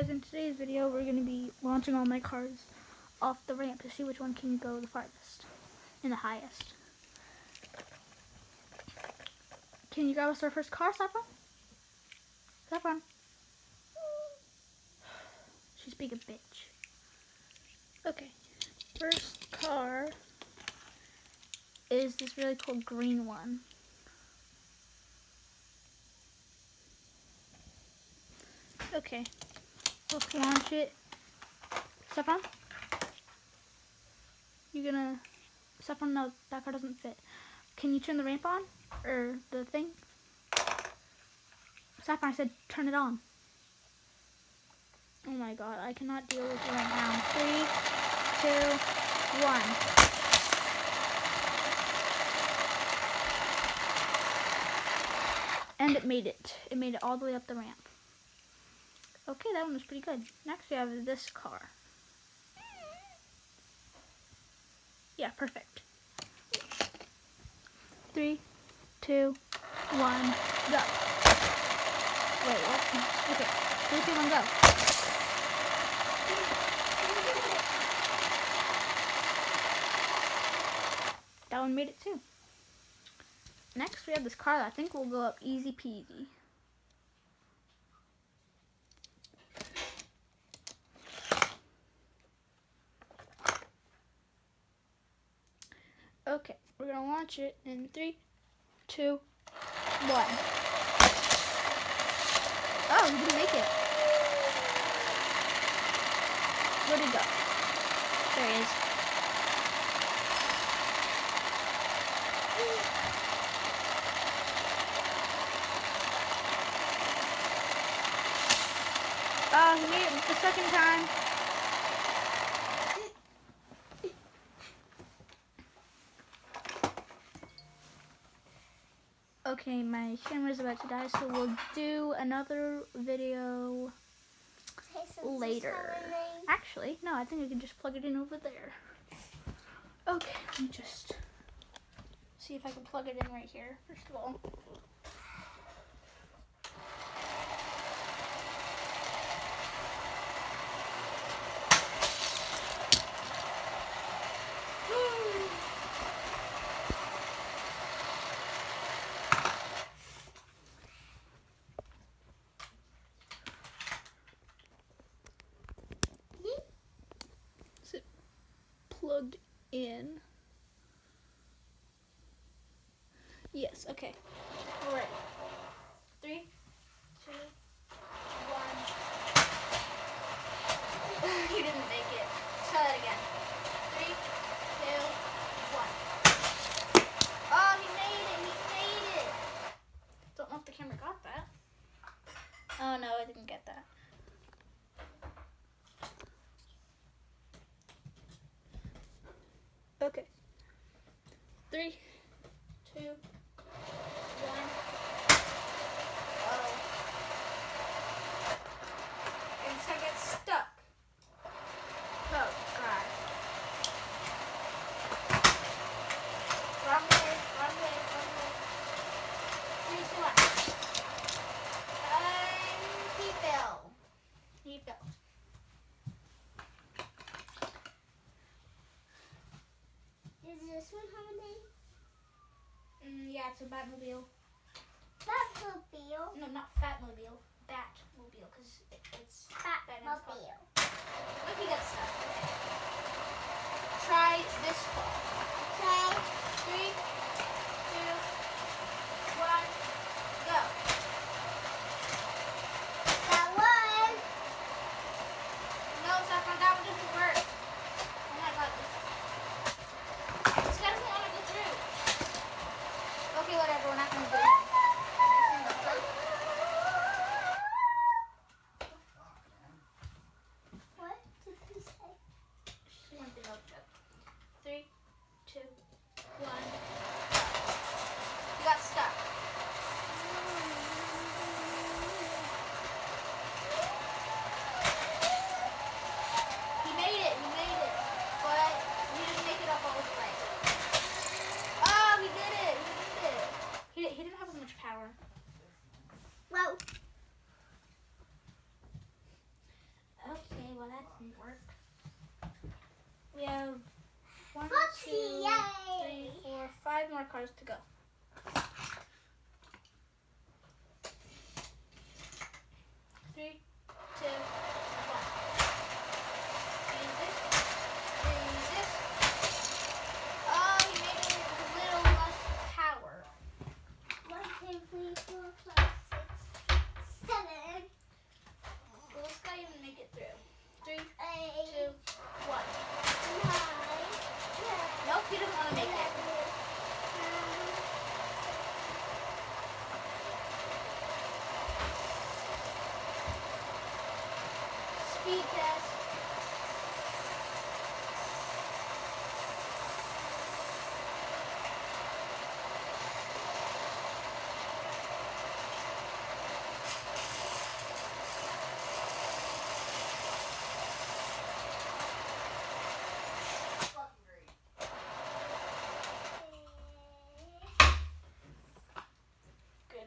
guys, in today's video we're going to be launching all my cars off the ramp to see which one can go the farthest and the highest. Can you grab us our first car, Saffron? Saffron. She's being a bitch. Okay, first car is this really cool green one. Okay, let's launch it. Saffron? Saffron, no, that car doesn't fit. Can you turn the ramp on? Or the thing? Saffron, I said turn it on. Oh my god, I cannot deal with it right now. 3, 2, 1. And it made it. It made it all the way up the ramp. Okay, that one was pretty good. Next we have this car. Yeah, perfect. 3, 2, 1, go. Wait, what? Okay, 3, 2, 1, go. That one made it too. Next we have this car that I think will go up easy peasy. Okay, we're gonna launch it in 3, 2, 1. Oh, he didn't make it. Where'd he go? There he is. Oh, he made it the second time. Okay, my camera's about to die, so we'll do another video later. Actually, no, I think I can just plug it in over there. Okay, let me just see if I can plug it in right here, first of all. Is it plugged in? Yes, okay. All right. 3, 2, 1. He didn't make it. Let's try that again. 3, 2, 1. Oh, he made it. He made it. Don't know if the camera got that. Oh, no, I didn't get that. Okay. 3, 2, 1. Uh-oh. It's gonna get stuck. Oh, God. Wrong way, wrong way, wrong way. 3, 2, 1. He fell. He fell. Does this one have a name? Yeah, it's a Batmobile. Batmobile. No, not Fatmobile. Batmobile, because it's Batmobile. Look, he got stuck. Okay. Try this car. Okay. 3, 2, 1, go. That one. No, Saffron, that one doesn't work. Oh my god. This guy doesn't want to go through. Okay, whatever, we're not going to do it. What did he say? She went the milk jug. 3, that didn't work. We have 1, 2, Yay! 3, 4, 5 more cards to go. 3, 2, 1. Use this. Use this. Oh, you made it with a little less power. 1, 2, 3, 4, 5, 6, 7. Will this guy even make it through? 3, 2, 8, 1. 9, Nope, he doesn't want to make it. Speed test. Good.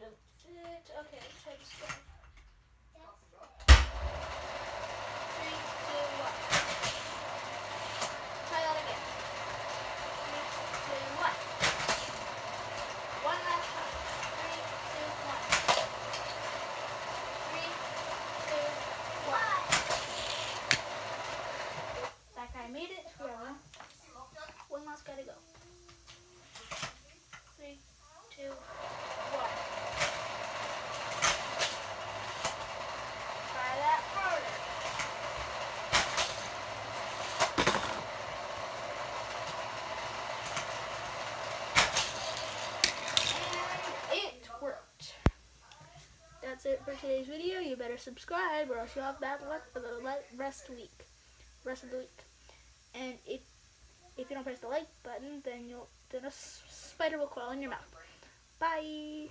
Okay, let's try this again. 3, 2, 1. Try that again. 3, 2, 1. One last time. 3, 2, 1. 3, 2, 1. That guy made it. Whoever. One last guy to go. 3, 2, 1. Try that harder. And it worked. That's it for today's video. You better subscribe or else you'll have bad luck for the rest of the week. And if you don't press the like button, then a spider will crawl in your mouth. Bye.